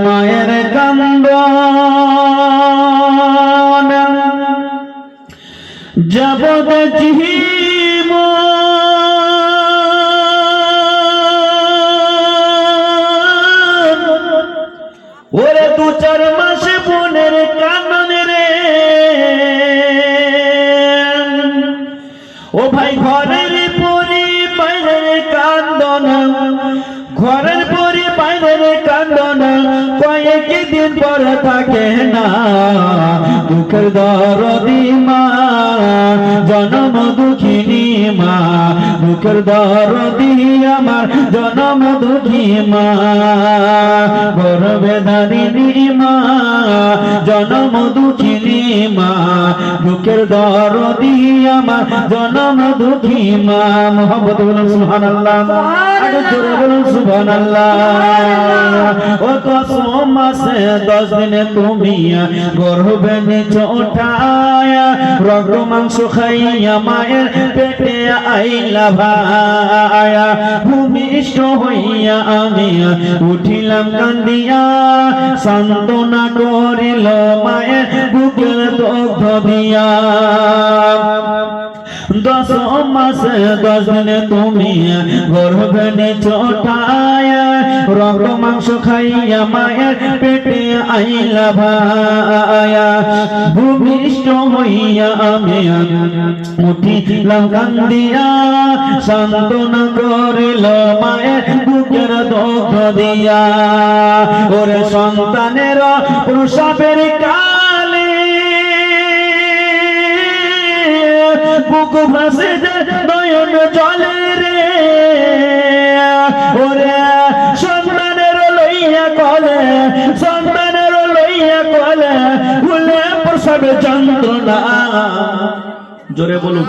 মায়ের কান্দন জগৎ জীব ওরে 2-4 মাস বোনের কান্দন রে ও ভাই ঘরের পরি বাইরের কান্দন ঘরের পরি বাইরের কান্দন কয়েকদিন পর থাকে না দুঃখের দরদি মা জনম দুঃখিনী মা দুঃখের দরদি আমার জনম দুঃখী মা গর্ভে ধারিণী মা জনম দুঃখিনী মা দুঃখের দরদি আমার জনম দুঃখী মা মোহাম্মদ সুবহানাল্লাহ আরো জোরে বলুন সুবহানাল্লাহ ও 10 মাসে 10 দিনে তুমি গর্ভে নিচে ওঠায়া রক্ত মাংস খাইয়া মায়ের পেটে আইলা ভায়া ভূমিষ্ঠ হইয়া আমি উঠিলাম কান্দিয়া সান্ত্বনা করিল মায়ের বুকের দগ্ধ দিয়া 10 মাসে 10 দিনে তুমি গর্ভে নিচে ওঠায়া রক্ত মাংস খাইয়া মায়ের পেটে আইলা ভায়া ভূমিষ্ঠ হইয়া আমি উঠিলাম কান্দিয়া সান্ত্বনা করিল মায়ের বুকের দগ্ধ দিয়া ওরে সন্তানের প্রসবের কালে বুক ভাসে নয়ন জলে রে ওরে সন্তানের লইয়া কলে সন্তানের লইয়া কলে ভুলে প্রসবে যন্ত্রণা জোরে বলুন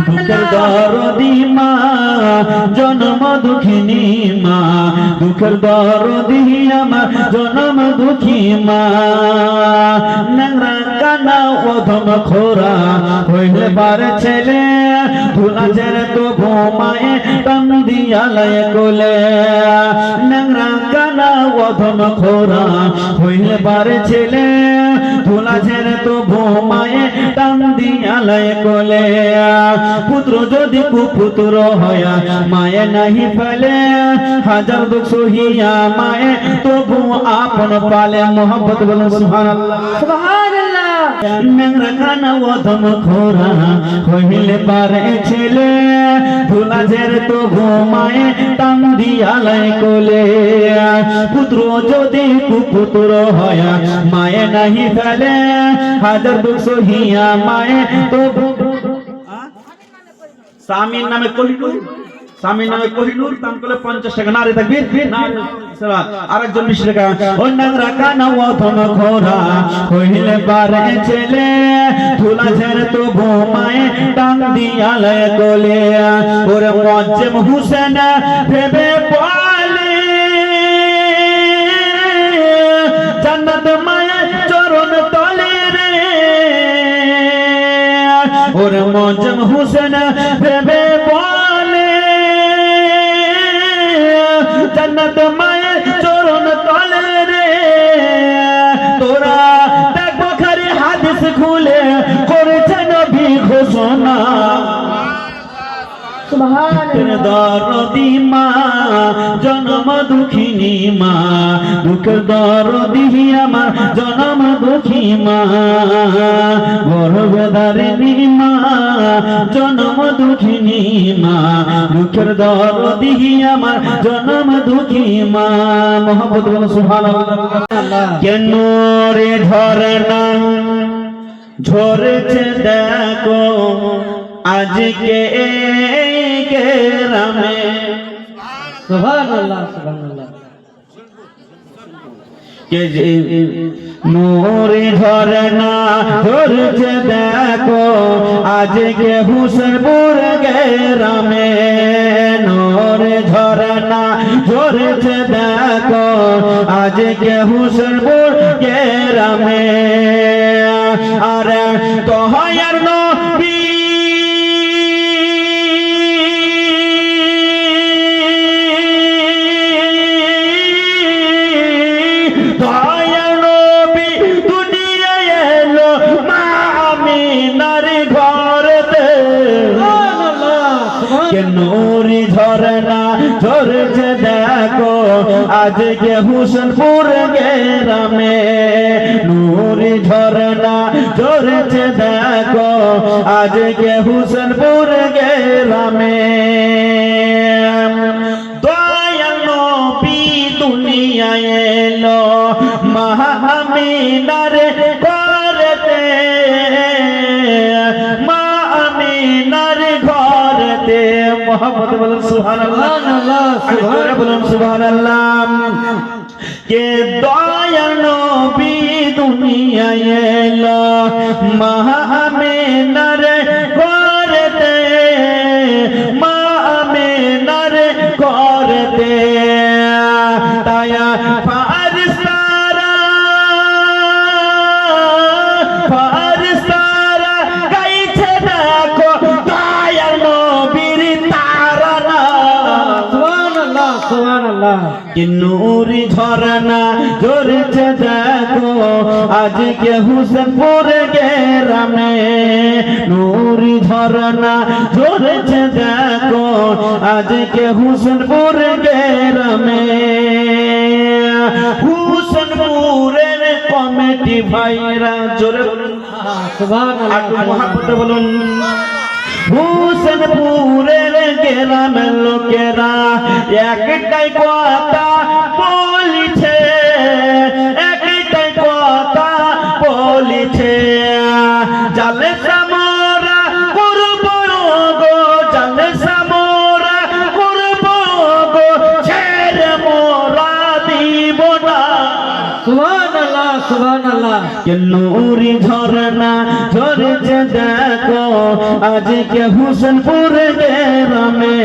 দুঃখের দরদি মা জনম দুঃখিনী মা দুঃখের দরদি আমার জনম দুঃখী মা নাংরা কানা অধম খোরা হইলে পারে ছেলে ধুলা ছেড়ে তো ঘুমায় টান দিয়ালয় কোলে নাংরা কানা অধম খোরা হইলে পারে ছেলে ধুলা ছেড়ে তো ঘুমায় টান দিয়ালয় কোলে পুত্র যদি কুপুত্র হয়া মায়ে নাহি ফেলে হাজার দুঃখ সহিয়া মায়ে তবু আপন পালে মোহাম্মত বলুন সুবহানাল্লাহ সুবহানাল্লাহ নেংরা কানা ওধম খোরা হইলে পারে ছেলে ধুলা ঝেড়ে তো ঘুমায়ে টান দিয়ালয় কোলে পুত্র যদি কুপুত্র হয়া মায়ে নাহি ফেলে হাজার দুঃখ সহিয়া মায়ে তবু সামিন নামে কোহিনুর স্বামীর নামে কোহিনুর দান করলে 50 টাকা নারে তাকবীর নারে সালাত আরেকজন 20 টাকা অন্যান্য রাখা না ওথম খোরা কইলে পারে ছেলে ধুলা ছেড়ে তো ঘুমায় টান দিয়ালে কোলে ওরে মুআজ্জম হোসেন ভেবে পালে জান্নাত মায়ের চরণ তলে রে ওরে মুআজ্জম হোসেন ভেবে जन्नत माए चरण तले रे तोरा देख बखरी हादिस खुले करेছে নবী ঘোষণা সুবহান দরদি মা জনম দুঃখিনী মা দুঃখের দরদি আমার জনম দুঃখী মা গর্ভধারিণী মা জনম দুঃখিনী মা দুঃখের দরদি আমার জনম দুঃখী মা মোহাম্মদ সুবহানাল্লাহ কেন রে ঝরনা ঝরেছে দেখো আজকে গ্রামে সুবহানাল্লাহ সুবহানাল্লাহ কে যে নূরে ঝরনা ঝরছে দেখো আজকে হুসনপুর গ্রামে নূরে ঝরনা ঝরছে দেখো আজকে হুসনপুর গ্রামে আরে তোহার নবী আজকে হুসেনপুর গ্রামে নূরি ঝরনা ঝরেছে দেখো আজকে হুসেনপুর গ্রামে দয়াল নবী দুনিয়ায় এলো মা আমিনার ঘরেতে মা আমিনার ঘরেতে মোহাম্মদ বলুন সুবহানাল্লাহ সুবহানাল্লাহ বলুন সুবহানাল্লাহ কে দয়াল নবী দুনিয়ায় এলো মা আমিনার ঘরেতে মা আমিনার ঘরেতে তায়া ফারিস্তারা গাইছে দেখো দয়াল নবীর তারানা সুবহানাল্লাহ সুবহানাল্লাহ কি নূরি ঝরনা ঝরেছে দেখো আজকে হুসেনপুর গ্রামে নূরি ঝরনা ঝরেছে দেখো আজকে হুসেনপুর গ্রামে হুসেনপুরের কমিটি ভাইরা জোরে বলুন সুবহানাল্লাহ একটু মহব্বতে বলুন হুসেনপুরের গ্রামের লোকেরা একটাই কথা বলিছে একটাই কথা বলিছে জালে সামরা করব গো জালে সামরা করব গো ছেড়ে মোরা দিব না সুবহানাল্লাহ সুবহানাল্লাহ কে নূরি ঝরনা ঝরেছে দেখো আজকে হুসেনপুর গ্রামে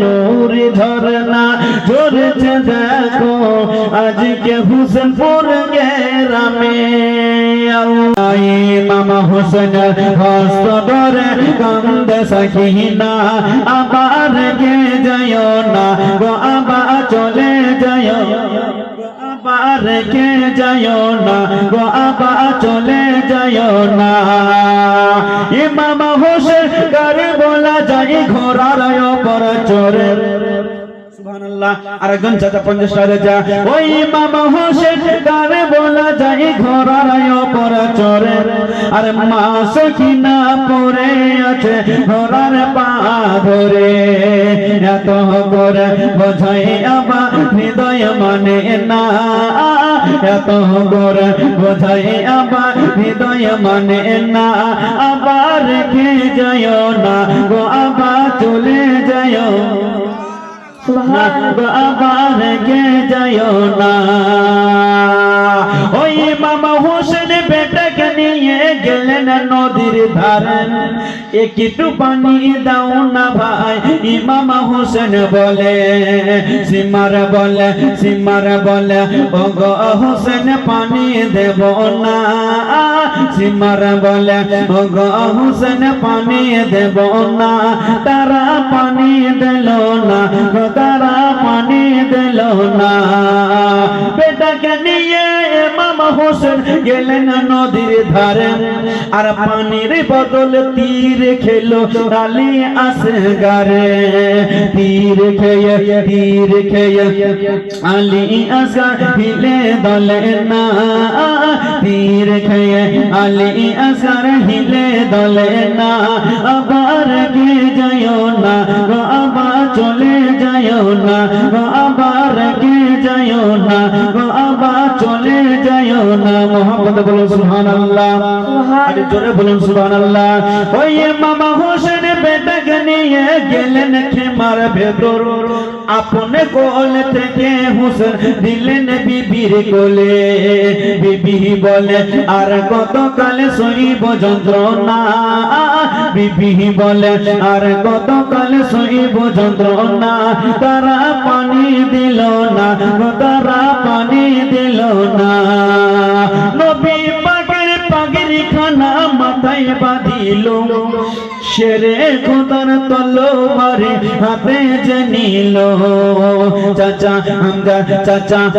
নূরি ঝরনা ঝরেছে দেখো আজকে হুসেনপুর গ্রামে মামা হোসেন হস্ত ধরে কান্দে সাকিনা আবার গে যায় না গো আবার চলে যায় আবার কে যায় না গো আবার চলে যায় না ইমাম হোসেন করে বলা যায় ঘোড়ার উপর চড়ে সুবহানাল্লাহ আরেকজন চাচা 50 টাকা যা ওই ইমাম হোসেন করে বলা যায় ঘোড়ার উপর চড়ে আর মা সকিনা পড়ে আছে ঘোড়ার পা ধরে এত করে বোঝাই আবার হৃদয় মানে না এত করে বোঝাই আবার হৃদয় মানে না আবার কে যায় না গো আবার চলে যায় আবার কে যায় না ওই মামা হোসেন বেটাকে নিয়ে গেলেন নদীর ধারে একটু পানি দাও না ভাই ইমাম হোসেন বলে সিমার বলে ও গো হোসেন পানি দেব না সিমার বলে ও গো হোসেন পানি দেব না তারা পানি দিল না তারা পানি দিল না বেটাকে নিয়ে ইমাম হোসেন গেলেন নদীর ধারে আর পানির বদল তীর খেলো আলী আসগারে তীর খেয়ে আলী আসগার হিলে দলে না তীর খেয়ে আলী আসগার হিলে দলে না আবার কে যায় না আবার চলে যায় না আবার কে যায় না আবার চলে যায় না মোহাম্মদ বলুন সুবহানাল্লাহ আরে জোরে বলুন সুবহানাল্লাহ ওই মামা হোসেন বেটাকে নিয়ে গেলেন খেমার ভেতর আপনে কোল থেকে হোসেন দিলেন বিবির কোলে বিবি বলে আর কতকাল সইব যন্ত্রণা বিবি বলে আর কতকাল সইব যন্ত্রণা তারা পানি দিল না তারা পানি দিল না নবী পাগের পাগের খানা মাথায় বাঁধিল শেরে খোদার তলোয়ারে হাতে যে নিল চাচা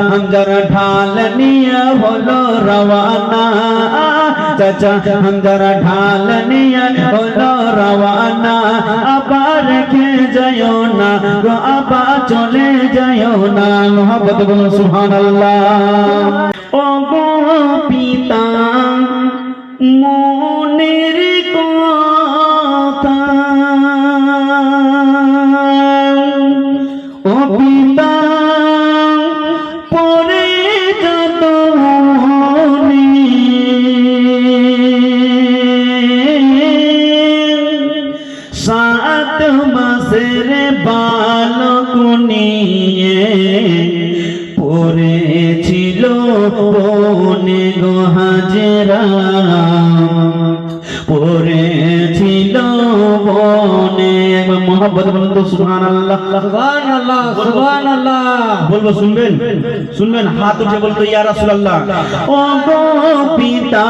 হামজার ঢাল নিয়ে হলো রওয়ানা চাচা হামজার ঢাল নিয়ে হলো রওয়ানা আবার রেখে যাইও না গো আবার চলে যাইও না মোহাম্মদ বলুন সুবহানাল্লাহ ও গো পিতা মনের কথা ও পিতা পরে যত সাত মাসের বালক নিয়ে পড়েছিল বনে গো হাজেরা পড়েছিল বনে মোহাম্মদ বলুন তো সুবহানাল্লাহ সুবহানাল্লাহ সুবহানাল্লাহ বলবো শুনবেন হাত উঠে বলতো ইয়া রাসূলুল্লাহ ও গো পিতা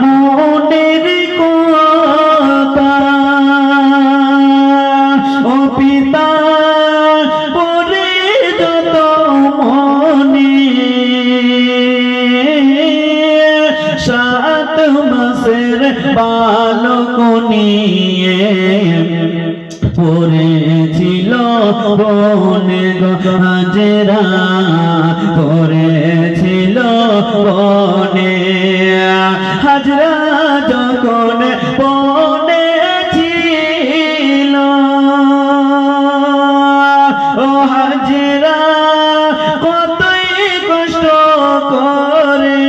মনের কথা ও পিতা পরে যত মনে সাত মাসের বালক নিয়ে পড়েছিল বনে গো হাজেরা পড়েছিল বনে হাজরা যখন বনে ছিল ও হাজরা কতই কষ্ট করে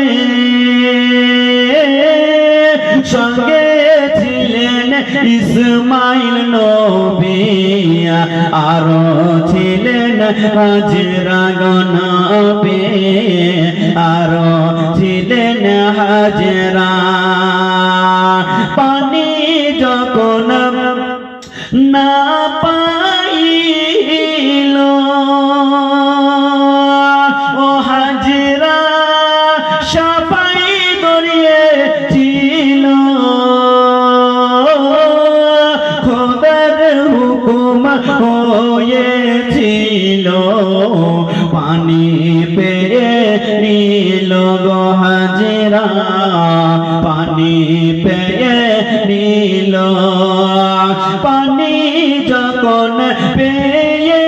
সঙ্গে ছিলেন ইসমাইল নবী আরো ছিলেন হাজরা গো নবী আরো ছিলেন হাজরা পানি যখন না পাইল ও হাজরা সবাই গড়িয়েছিল খোদার হুকুম হয়েছিল পানি পেয়ে নিল গো হাজরা পানি পেয়ে নিল পানি যখন পেয়ে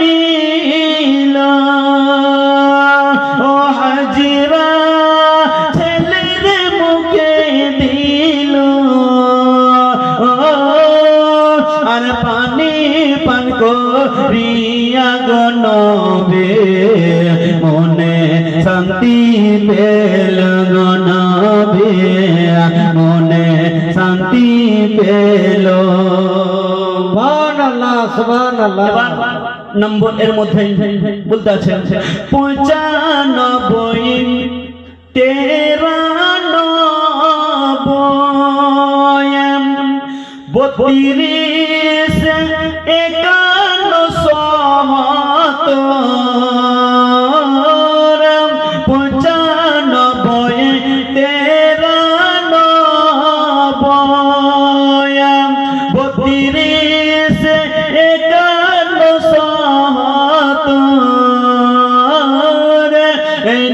নিল ও হাজরা ছেলের মুখে দিল আর পানি পান করিয়া গো নবী মনে শান্তি পেল গো নবী মনে শান্তি পেল সুবহানাল্লাহ সুবহানাল্লাহ নম্বর এর মধ্যে বলতে আছে 95 32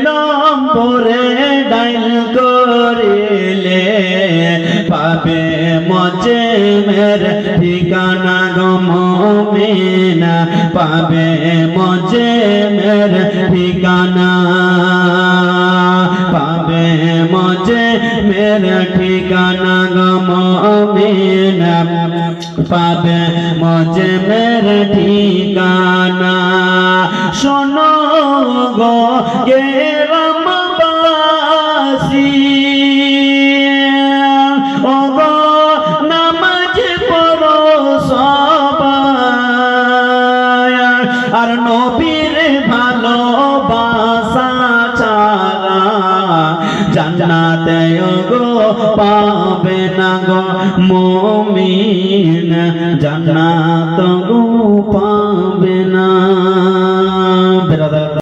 নম্বরে ডাইল করিলে পাবে মজে মের ঠিকানা গো মুমিনা পাবে মজে মের ঠিকানা পাবে মজে মের ঠিকানা গো মুমিনা পাবে মজে মের ঠিকানা শোনো গো গ্রামবাসী ও গো নামাজ পড়ো সবাই আর নবীর ভালোবাসা ছাড়া জান্নাতে গো পাবে না গো মুমিন জান্নাত গো পাবে